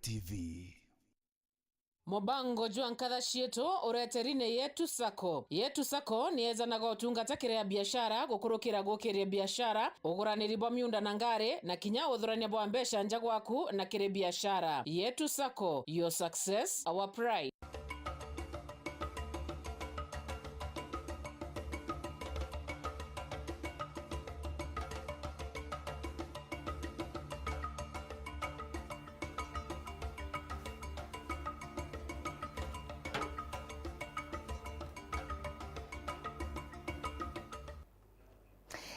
TV. Mubango jwa Nkatha Cietu ureterine Yetu Sacco. Yetu Sacco ni ezanaga utungata kiria biashara gukurukira gukiria biashara uguraniri bwa miunda na ngare na kinya uthurania bwa mbesha nja gwaku na kiri biashara. Yetu Sacco, your success, our pride.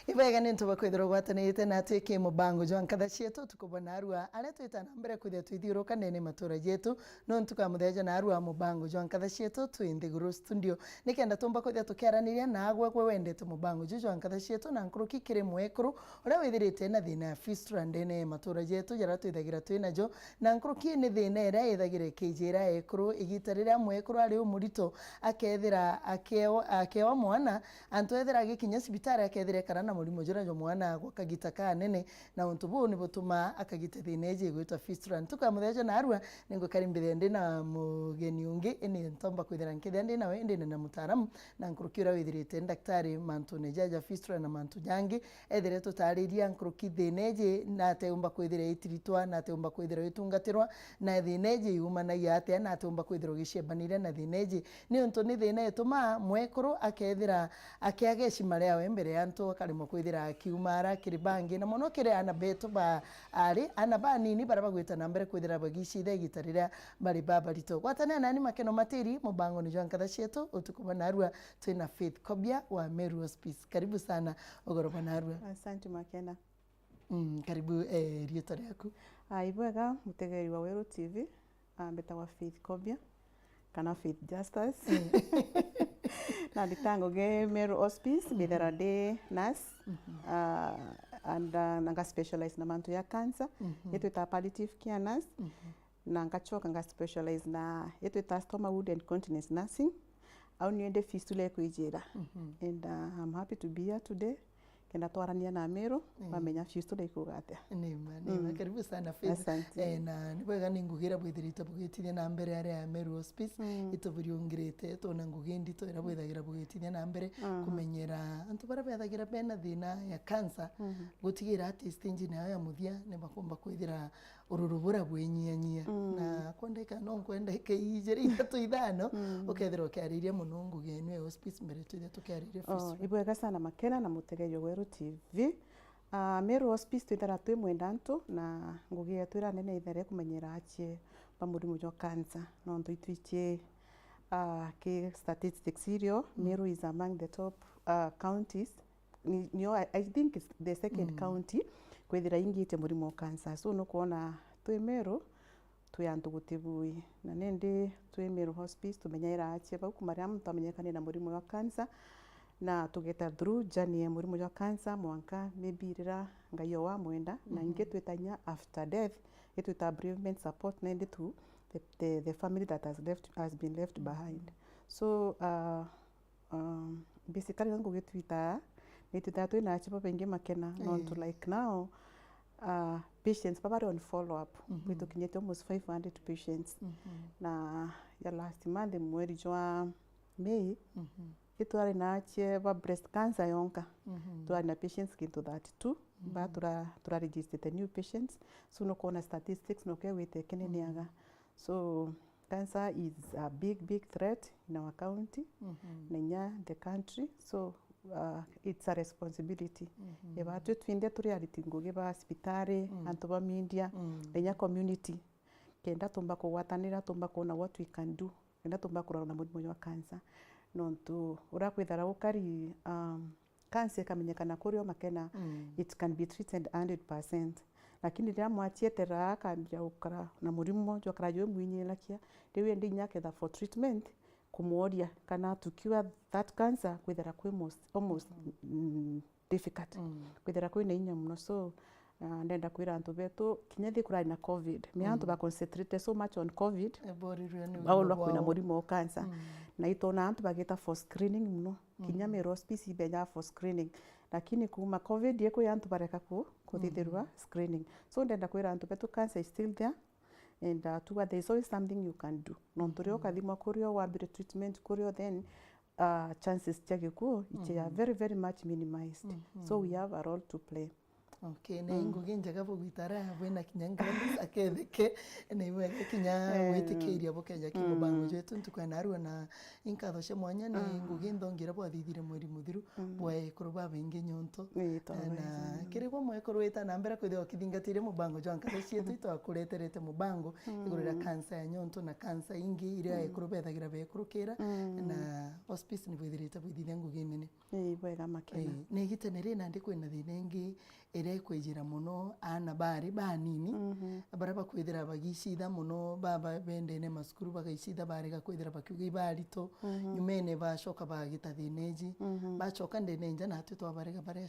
Ibega nintu bakwithira gwatanite na twike mubango jwa Nkatha Cietu tukubona arua ale twita na mbere kwithira twithiuruka nene matura yetu no ntukamutheja na arua mubango jwa Nkatha Cietu twinthiguru studio nikenda tumba kwithira tukiaraniria na agwe gwe wendete mubango jwa Nkatha Cietu na nkuruki kire mwekuru uria withirite na thina Fistula ndene matura yetu jara twithagira twina jo na nkuruki ni thina ira ithagire kijira ekuru igitarira mwekuru ari umurito akethira akewa mwana antu ethira agikinya sibitari akethire karana murimo jura jo mwana gwa kagita ka nene na untu bu ni butuma akagita thineje gwitwa Fistula ntukamutheja na arua ningo karimbire ndi na mugeni ungi ini ntomba kwithira nkithia ndi nawe ndi na mutaramu na nkurukira withirite daktari mantu nejaja Fistula na mantu jangi ethire tutariria nkuruki thineje na teumba kwithira itiritwa na teumba kwithira itungatirwa na thineje yumana yate na teumba kwithira gishebanire na thineje ni untu ni thina etuma mwekuru akethira akiageci yawe mbere yantu akarimo kwithira akiumara kiribangi na mono kire ana beto ba ari ana ba nini bara bagwita na mbere kwithira bagici gitarira bari baba rito gwatana nani makeno matiri mubango ni jwa Nkatha Cietu utukubona arua twina Faith Kobia wa Meru Hospice. Karibu sana ogorobana arua. Asante Makena. Karibu rieto ryaku. Ibwega mutegeri wa Weru TV beta wa Faith Kobia kana Faith Justice. Na ditango ge Meru Hospice bidara de nurse and nanga specialize na mantu ya cancer yetu ita palliative care nurse na ngachoka nga specialize na yetu ita stomach wound and continence nursing au niende Fistula kuijira and I'm happy to be here today kenda twarania na Meru bamenya Fistula ikugate nema karibu sana Faith na nibwega ningugira bwithirite bugitithia na mbere ari Meru Hospice ituburiongirete tona ngugendi to irabwithagira bugitithia na mbere kumenyera antu bara bethagira bena thina ya cancer gutigira ati stage nayo ya muthia ne bakomba kwithira ururubura bwenyanyia na kwendeka no kwendeka ijeri itatu ithano ukethira ukiariria muno ngugenwe hospice mbere tuthia tukiariria Fistula. Ibwega sana Makena na mutegerio Weru TV. Meru Hospice twithara twi mwendantu na ngugi yetu ira nene ithere kumenyera achie ba murimu jwa cancer no ntu itwichie ke statistics irio Meru is among the top counties I think it's the second county kwithira ingite murimu wa cancer so no kuona twi Meru twi antu gutibui na nende twi Meru Hospice tumenyera achie ba kumaria muntu amenyekane na murimu wa cancer na tugeta through journey ya murimu wa cancer mwanka maybe rira ngayo wa mwenda na inge twetanya after death tweta bereavement support na to the family that has been left behind so basically ngo getwita nitita twina chipo pengi Makena not to like now patients baba on follow up we tokinyete almost 500 patients na ya last month mweri jwa May itwari na achie ba breast cancer yonka twari na patients kintu 32 ba tura register the new patients so no kona statistics no ke wete keneniaga so cancer is a big threat in our county nenya the country so it's a responsibility eba twinde turi aritingoge ba hospitali antu ba media nenya community kenda tumba kuwatanira tumba kuona what we can do kenda tumba kurana na murimu wa cancer nontu urakwithara ukari cancer kamenyekana kurio Makena it can be treated 100% lakini ria mwachietera akambia ukara na murimu jwa karajo mwinyelakia riwe ndi nyaketha for treatment kumuoria kana tukiwa that cancer kwithara kwi almost difficult kwithara kwi na inya muno so ndenda kwira antu betu kinyethi kurari na covid me antu ba concentrate so much on covid baulwa kwina murimu wa cancer na itona antu bageta for screening muno kinya Meru Hospice ibenya for screening lakini kuma covid yeko yantu bareka kuthithirwa screening so ndenda kwira antu betu cancer is still there and there is always something you can do nonturio kathima kurio wambire treatment kurio then chances cia gikuo are very very much minimized so we have a role to play. Okay, na ngugi njega bugwitara bwina kinya ngandi aketheke na iwe kinya witikiria bukenya ki mubango jetu ntukana arua na Nkatha cia mwanya na ngugi ndongira bwathithire mweri muthiru bwae kuruba bengi nyonto na kirigwa mwe kuruita na mbere kwithio kithingatire mubango jwa Nkatha Cietu twakureterete mubango igurira kansa ya nyonto na kansa ingi iria ikurubethagira bekurukira na hospice ni bwithirite bwithithia ngugi nene bwega makena ne gitenere na ndi kwina thina ingi ire kwijira muno ana bari banini bara bakwithira bagicitha muno baba bendene masukuru bagaicitha bari gakwithira bakiuga ibarito nyumene bacoka bagitatheneji bacoka ndenenja na atu twabarega bare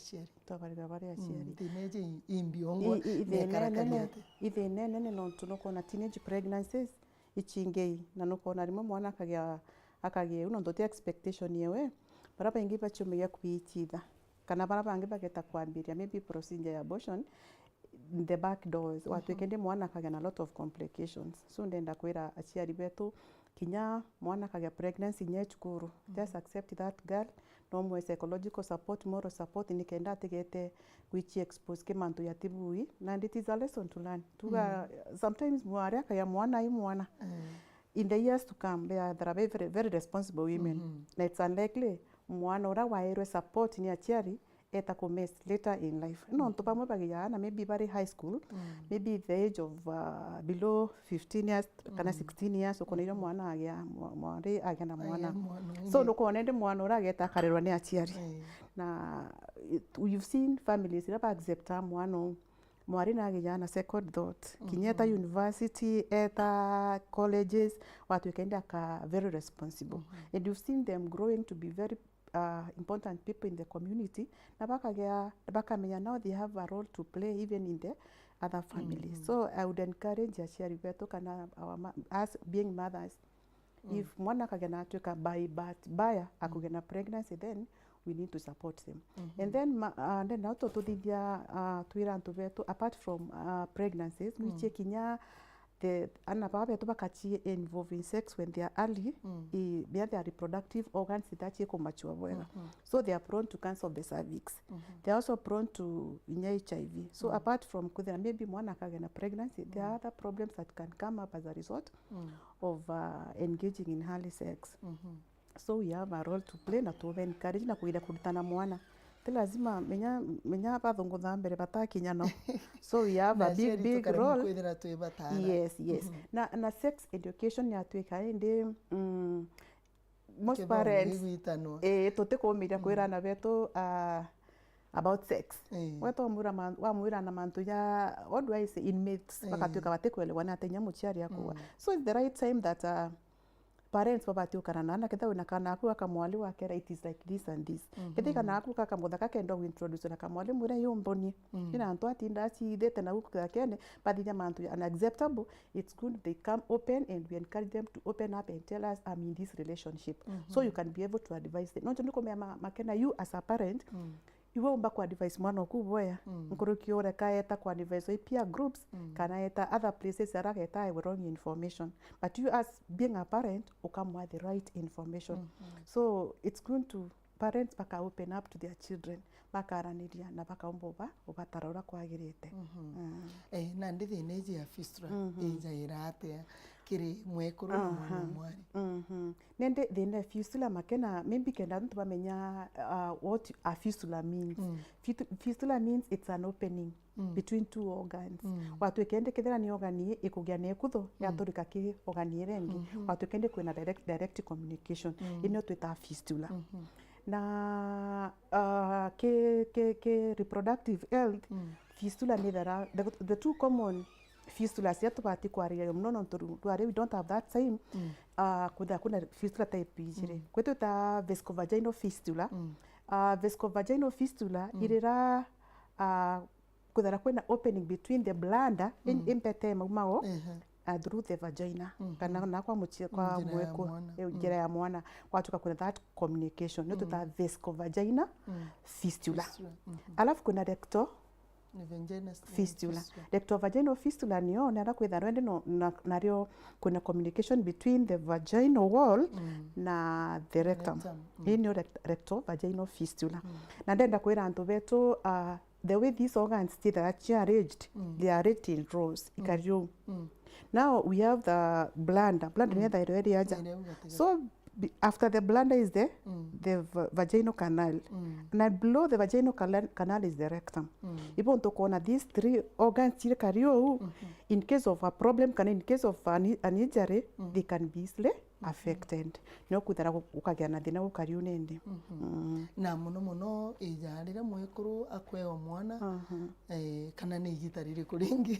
aciari thineji imbiongo nekarakariate ithene nene no tunokona teenage pregnancies ichingei na nokona rimwe mwana akagia uno ndote expectation yewe bara baingi bachumia kuichitha kana bara bangi bageta kwambiria maybe procedure ya abortion the back doors watu ekende mwana akagia na lot of complications so ndenda kwira aciari betu kinya mwana akagia pregnancy nyechukuru just accept that girl no more psychological support moral support nikenda ategete which expose ke mantu ya tibui and it is a lesson to learn tuga sometimes mwari akaya mwana in the years to come there are very very responsible women na it's unlikely mwana ora wairwe support ni aciari eta comes later in life no ntopamwe bagiyana maybe very high school maybe the age of below 15 years kana 16 years ukoneira mwana agia mwari agenda mwana so no konende mwana ora ageta karerwa ni aciari na you've seen families that accept mwana mwari na agiyana second thought kinyeta university eta colleges watu kenda ka very responsible and you've seen them growing to be very important people in the community na bakamenya now they have a role to play even in the other families so I would encourage aciari betu kana as being mothers if mwana kagena atuka baya akugena pregnancy then we need to support them and then now to thithia twira ntu betu apart from pregnancies we checkinya the anababa betu bakachi involve in sex when they are early their reproductive organs that cheko mature wega so they are prone to cancer of the cervix they are also prone to HIV so apart from kuthira maybe mwana kagena pregnancy there are other problems that can come up as a result of engaging in early sex so we have a role to play na to encourage na kuida kurutana mwana lazima menya bathungu thambere batakinya no so we have a big role yes na sex education ya tweka indi most parents tote komira kwira na beto about sex weto mwira na mantu ya what do I say inmates bakatweka batekwelewana atenya muciari yakwa so it's the right time that parents babati ukarana ketha una kana aku akamwali wake it is like this and this ketha kana aku kakamutha kendo introduce na kamwali mwira yomboni ina antu atinda cithete na uku yakene bathija mantu unacceptable it's good they come open and we encourage them to open up and tell us I'm in this relationship so you can be able to advise them no niko makena you as a parent iwe umba kwa advice mwana okuboya nkurukio reka eta kwa advice peer groups kana eta other places ara eta wrong information but you as being a parent ukamwa the right information so it's going to parents baka open up to their children bakaraniria na bakaomboba ubatarora kwagirite na ndithi neji ya fistula ejaira atia kiri mwekuru na mwari nende the fistula makena maybe kenda ntu bamenya what a fistula means fistula means it's an opening between two organs watu ekende kethera ni organi ikugia ne kutho ya turika ki organi rengi watu ekende kwena direct communication ino twita fistula na ke reproductive health fistula ni the two common fistula cia tubati kwaria mnono twari we don't have that time kuna fistula type ijire kwetu ta vescovaginal fistula vescovaginal fistula irira kuthara kwena opening between the bladder impete mao through the vagina kana na kwa muchia kwa mweko njira ya mwana watuka kuna that communication no ta vescovaginal fistula alafu kuna rectal fistula. Rectovaginal fistula niyo nara kwitha rwende nario kuna communication between the vaginal wall na the rectum. Hii niyo rectovaginal fistula. Na ndenda kwira antu betu the way these organs are arranged, they are arranged in rows. Now we have the bladder. Bladder ni thyroid aja. So after the bladder is the vaginal canal, and below the vaginal canal is the rectum. Even to these three organs in case of a problem, in case of an injury, they can be easily affected. No kuthara ukagana thina gukario nende. Na muno ijarira mwekuru akweo mwana kana ni gitarire kuringi.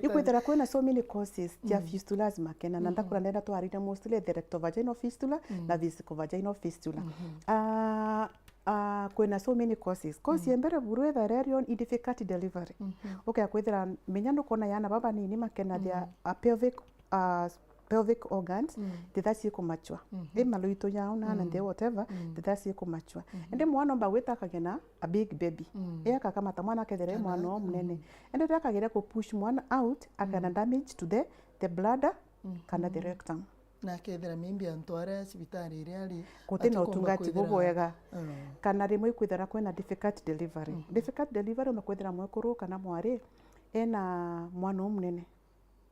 Ikuthara kwena so many causes ya fistulas makena na ndakura ndenda twarire mostly the rectovaginal fistula na vesicovaginal fistula. Kwena so many causes. Cause yembere buru etharion difficult delivery. Okay, akwithira menya no kona yana baba nini makena dia pelvic organs thithacie kumachwa maluito yao na nde whatever thithacie kumachwa ende mwana mba weta kagena a big baby eka kama tamwana kethere mwana munene ende takagera ko push mwana out akana damage to the bladder kana the rectum na kethera mimbi antwara cibitari iri ari kutina utungati bubwega kana rimwe kwithera kwena difficult delivery umekwithera mwekuru kana mwari ena mwana munene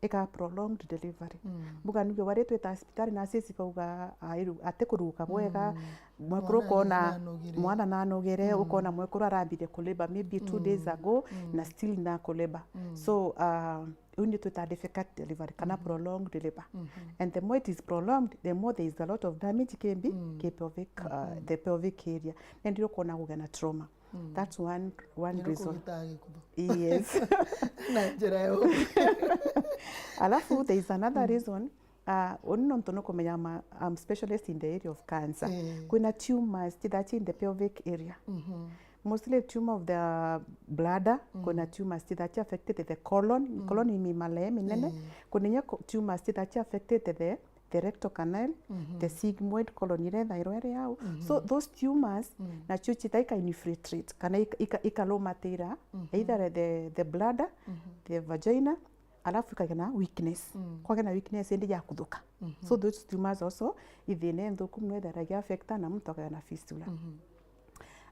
eka prolonged delivery buga nibyo wari tweta hospitali na sisi kauga ate kuruka bwega mwekuru kona mwana nanogere ukona mwekuru arambire kuleba maybe 2 days ago na still na kuleba so we need to difficult delivery kana prolonged labor and the more it is prolonged the more there is a lot of damage can be pelvic the pelvic area and you kona kugana trauma. That's one reason. Yes. Alafu there is another reason. I'm specialist in the area of cancer. Kuna tumors that in the pelvic area. Mostly tumor of the bladder, kuna tumors that affected the colon. Colon ni male minene. Kuna tumors that affected the rectal canal, the sigmoid colon thyroid yao. So those tumors na chuchita ika infiltrate kana ikalomatera either the bladder, the vagina, alafu ikagena weakness. Kwagena weakness endi ya kuthuka. So those tumors also ithine nthuku mwethera affecta na mtu akagena fistula.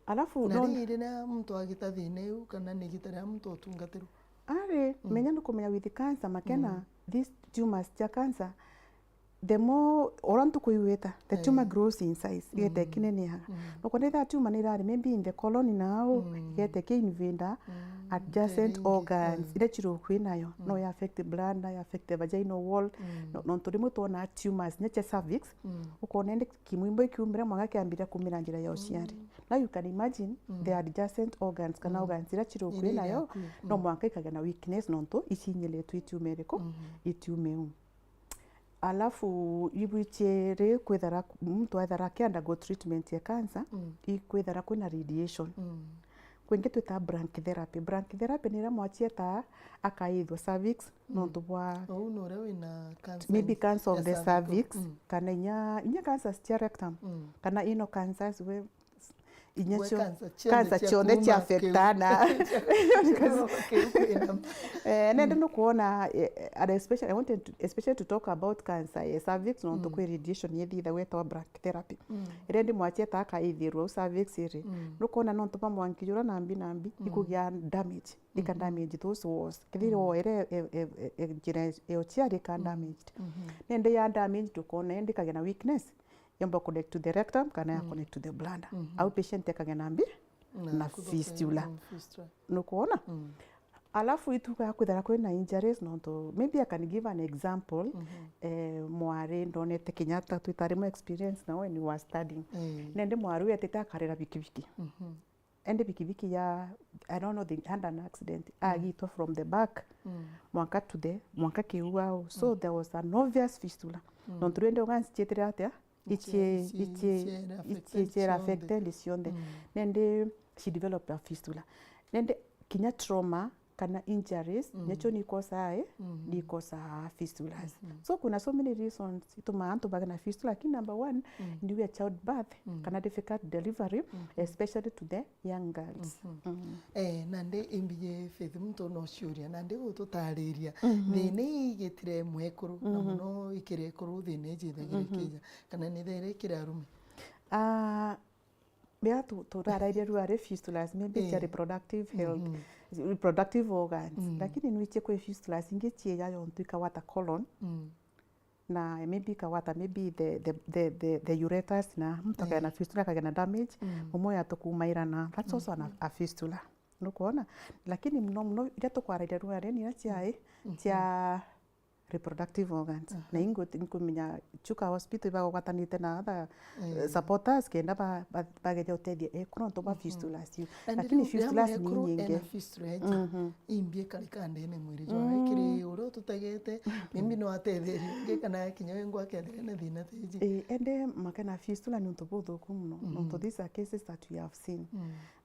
Alafu na mtu agitathine u kana ni gitara mtu otungateru. Menya no kumenya with cancer makena these tumors ya cancer the more orantu kuiweta the tumor grows in size yete kinene ha no kone that tumor ni rari maybe in the colon now yete ke invade adjacent organs ile chiro kwinayo no ya affect the bladder ya affect the vaginal wall no turimo tona tumors neche cervix ukone ndi kimwimbo kiumira mwanga kiambira kumira njira ya uciari now you can imagine the adjacent organs kana organs ile chiro kwinayo no mwanga ikagana weakness nonto isinyele twitumereko itumeu. Alafu ibichere kwethara mtu athara undergo treatment ya cancer ikwethara kuna radiation kwenge twita brachytherapy ni ra mwachia ta akaithwa cervix no tubwa no re wina cancer maybe cancer of the cervix kana inya cancer cia rectum kana ino cancers we inyecho cancer chonde cha affectana nende no kuona especially I wanted especially to talk about cancer cervix no to radiation yethi the way to brachytherapy rendi mwachia ta akaithirwo cervix iri no kuona no tupa mwankijura nambi ikugia damage ika damage those walls kithiro ere jira eochiari ka damaged nende ya damage to kuona endi kagena weakness yamba connect to the rectum kana connect to the bladder au patient yakagena na fistula no kuona alafu ituka kuthara kwena injuries no to maybe I can give an example mware ndonete Kenyatta twitare mo experience na when you were studying nende mwaru yateta karera bikibiki ende bikibiki ya I don't know they had an accident agitwa from the back mwaka kiuao so there was an obvious fistula no turende organs chetera atia ichi affected sionde nende she developed a fistula nende kinya trauma kana injuries nyacho ni kosa ni kosa fistulas. So kuna so many reasons ituma antu bagana fistula, lakini number one ni we childbirth kana difficult delivery especially to the young girls. Nande imbiye Faith muntu no ciuria nande gututariria thini igitire mwekuru na muno ikirekuru thini jithagira kija kana ni there kirarume. Bea turarairia ruare fistulas maybe cia reproductive health, reproductive organs, lakini nwiche kwe fistulas ingi cia yontu ikawata colon na maybe ikawata maybe the ureters na mtu akagena fistula akagena damage mumo ya tukumairana, that's also a fistula nukuona. Lakini mno ira tukwararia ruare ni cia reproductive organs na ingo nkumenya chuka hospital bagwatanite na other supporters kenda bageja utedia kuno ba fistulas yu, lakini fistulas ni nyingi imbie kalikande ne mwiri jo ikiri uro tutagete mimi no atetherio ngekana kinyo ngo akethire na thina teji ende makana fistula ni untobotho kumno no these are cases that we have seen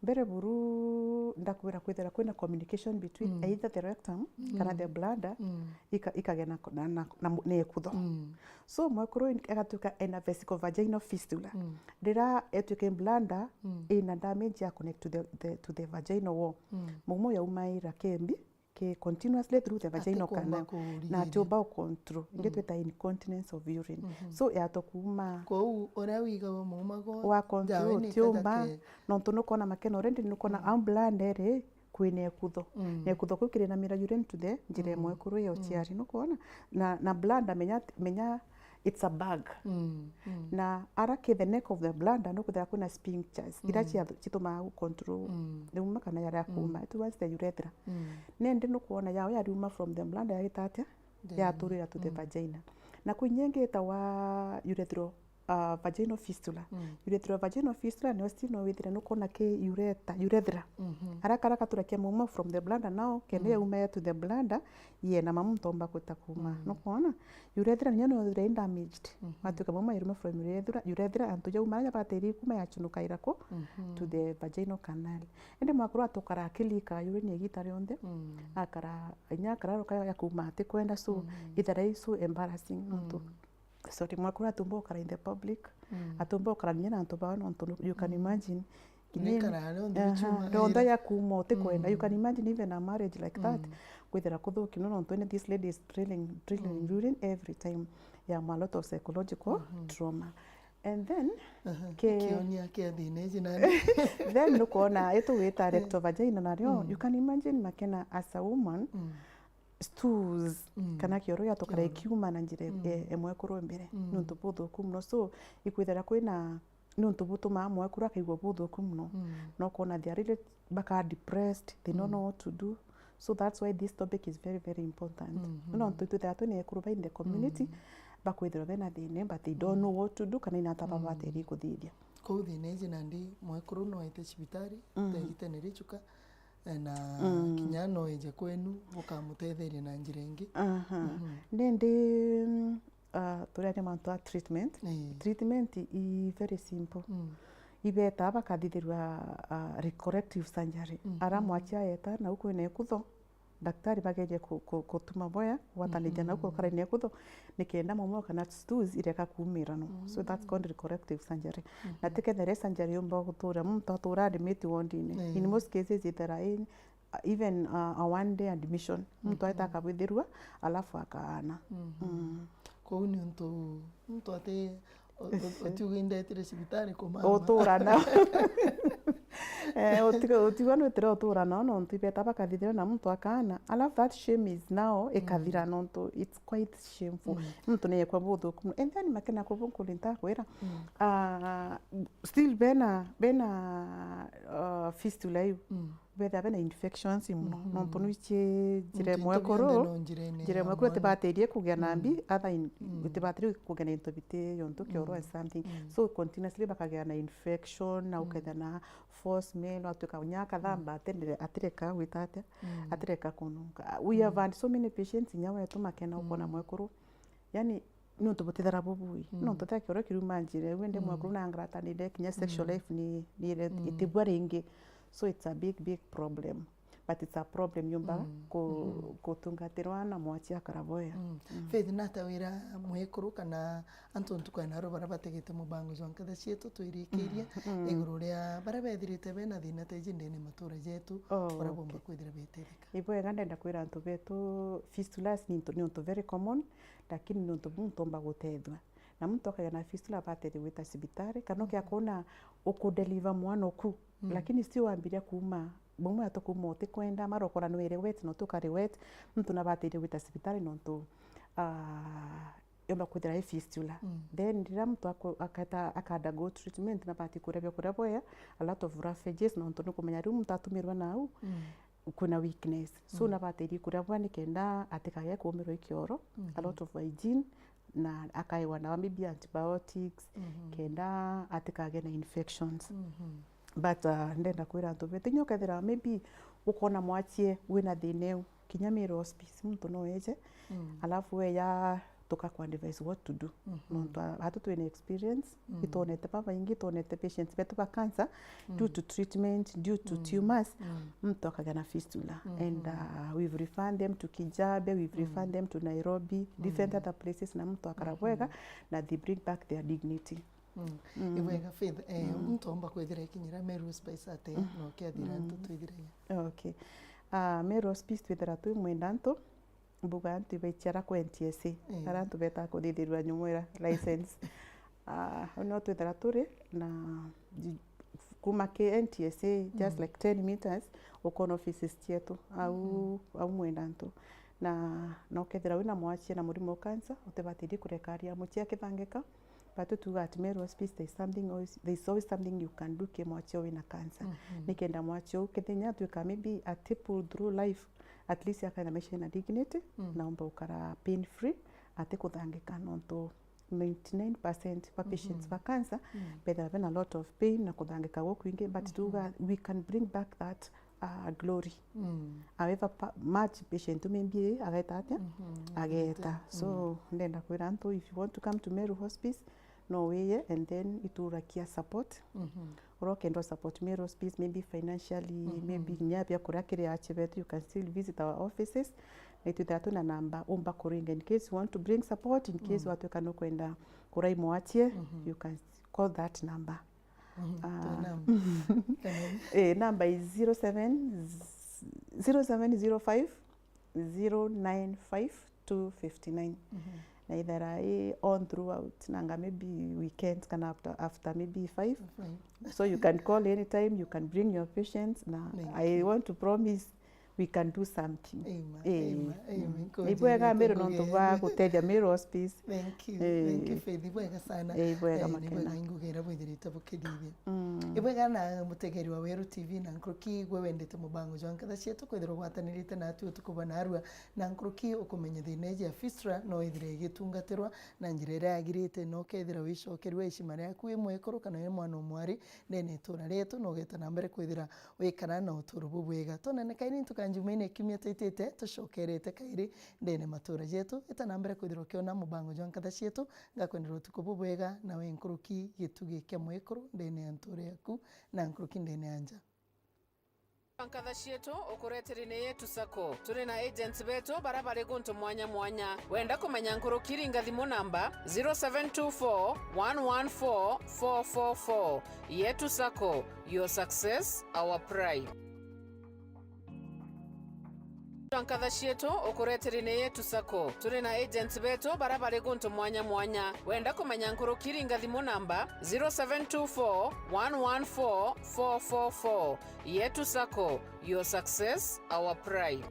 bere buru ndakwira kwithera kwina communication between either the rectum kana the bladder ikagena na nekutho so mwekuru agatuka ena vesicovaginal fistula dira etuke bladder ina damage ya connect to the vaginal wall mumo ya umaira kembi ke continuously through the vaginal canal na tuba control ngetweta incontinence of urine so ya tokuma ko ora wiga muma go wa control tiumba no tunukona makeno rendi nukona amblandere kwine kutho nekutho kukire na mira urine to the njire mwekuru yo chiari no kuona na bladder menya it's a bag na arake the neck of the bladder no kuthira kuna sphincters irachi chituma control neuma kana yara kuma towards the urethra nende no kuona yao ya ruma from the bladder yagitatia ya turira to the vagina na kunyengeta wa vaginal fistula vaginal fistula no still no withira no kona ke urethra haraka turakia muma from the bladder now kene uma to the bladder ye na mamu tomba kutakuma no kona urethra nyono no damaged matuka muma iruma from urethra anto ya uma ya bateri kuma ya chunuka irako to the vaginal canal ende makuru atokara kilika urine gitare onde akara nya kara roka ya kuma te kwenda so itare so embarrassing no so timwakura tumbo kara in the public atumbo kara nyina antoba no you can imagine ronda ya kumo te kwenda you can imagine even a marriage like that whether kuthuki no ntone this lady is drilling urine every time ya a lot of psychological trauma and then kionia kia dhineji nani then nukona eto weta rectovagina nario you can imagine makena as a woman stools kana kioro ya tokare kiuma na njire emwe kuru mbere nuntu buthu kumno so ikwithera kwina nuntu butu ma amwe kuru akaigwa buthu kumno no kona they are really baka depressed they don't know what to do so that's why this topic is very very important no ntu that ne kuru in the community bakwithera bena thine but they don't know what to do kana ina taba bateri kuthithia ko thineji nandi mwe kuru no ite cibitari tegite ne richuka na kinyano eje kwenu ukamutetheria na njira ingi nende turare manto treatment is very simple ibeta bakathithirwa corrective surgery ara mwachia eta na uko ine kutho daktari bageje kutuma boya watanija na uko kara ine kutho nikenda momo kana stools ireka kumira no so that's called corrective surgery na tekethera surgery yomba gutura muntu atura admit wondine in most cases there are even a one day admission muntu aitaka kwithirwa alafu akaana ko ni muntu ate otuginda etire cibitari kuma otura na otiga no tira otura no ntibeta bakathithira na muntu akana alafu that shame is now ekathira no it's quite shameful muntu ne kwa buthu and then makena ko bunkulinta kwera still bena fistula yu betha bena infections imuno no mponu iche jire mwekoro te baterie kugea nambi other te baterie kugea into bite yonto kioro and something so continuously bakagea na infection na uketha na force mail atuka unyaka thamba atireka witate atireka kunuka we have had so many patients nyawe tu makena ukona mwekoro yani no tubutithara bubui no tutaka kioro kiruma njire wende mwekoro na ngrata ni de kinya sexual life ni itibwa ringi so it's a big problem but it's a problem yumba kutungatirwa na mwachi akaraboya. Faith natawira mwekuru kana antu ntukana ro bara bategete mubango jwa Nkatha Cietu twirikiria iguru ria bara bethirite bena thina te jindene matura jetu bara bomba kwithira betetheka. Ibwega ndenda kwira antu betu fistula ni untu very common, lakini ni untu mtomba gutethwa na mtu akagana fistula batete wita sibitari kana kia kuona ukudeliver mwana oku lakini si wambiria kuma bumwe atokuma ote kwenda marokora nwere wet no tukari wet mtu na batete wita sibitari no ntu yomba kwithira fistula then ndira mtu akada go treatment na bati kurabya a lot of roughages no ntu nukumenya ru mtu atumirwa nau kuna weakness so na batiri kurabwa nikenda atikaye kumirwa ikioro a lot of hygiene na akaiwa na maybe antibiotics kenda atikage na infections but ndenda kwira antu betinyo kathira maybe ukona mwachie wina thine kinyamiro hospice mtu no eje alafu we ya toka kwa advise what to do muntu hatu tu experience itonete papa ingi tonete patients betu ba cancer due to treatment due to tumors mtu akagana fistula and we've referred them to Kijabe, we've referred them to Nairobi, different other places na mtu akarabwega na they bring back their dignity. Ibwega Faith mtu omba kwithira ikinyira Meru Hospice ate no kiathira ntu twithira. Okay. Meru Hospice twithira tu mwendanto buga antu bechara kwa NTSA arantu beta ko thithirwa nyumwira license no twithira turi na kuma ke NTSA just like 10 meters ukona offices cietu au mwendanto na no kethira wina mwachie na murimo cancer utebatiri kurekaria muchia kithangeka but to at Meru Hospice there's always something you can do ke mwachie wina cancer nikenda mwachie ukethenya tuika maybe a tip through life at least yakana maisha na dignity naomba ukara pain free ate kuthangika nonto 99% pa patients pa cancer but there have a lot of pain na kuthangika gokwingi but we can bring back that glory however much patient maybe ageta so ndenda kwira antu if you want to come to Meru Hospice no way and then iturakia support urokendo support Meru Hospice maybe financially maybe nyabya kurakire achibetu you can still visit our offices netutatu na namba umba kuringa in case you want to bring support in case watu kano kwenda kurai mwachie you can call that number number is 0705 095 259 na either on throughout nanga maybe weekends kana after maybe 5 so you can call anytime, you can bring your patients na I want to promise we can do something. Amen. Ibwega Meru no tuva kuteja Meru Hospice. Thank you Faith ibwega sana. Ibwega makena. Ibwega ingugera bwithirite bukirithia. Ibwega na mutegeri wa Weru TV na nkruki gwe wendete mubango jwa Nkatha Cietu kwithirwo gwatanirite na atu tukubona arua na nkruki ukumenya thine ya Fistula no ithire gitungatirwa na njira yagirite no kethira wicokerwe icima yaku imwekuru kana mwana omwari nene tura retu no geta na mbere kwithira wikara na uturu bubwega tonene kaini kanjumene kimya tetete tushokerete kairi ndene matura jetu etana mbere kwithirwo kiona mubango jwa Nkatha Cietu ngakwenderwo tukububwega na we nkuruki gituge kya mwekuru ndene anture yaku na nkuruki ndene anja Nkatha Cietu ukureterine yetu sako turi na agents betu barabare guntu mwanya wenda kumenya nkurukiri ngathimu namba 0724 114 444 yetu sako your success our pride. Nkatha Cietu ukureterine yetu sako turi na agents betu barabare guntu mwanya wenda kumenya nkurukiri ngathimu namba 0724 114 444 yetu sako your success our pride.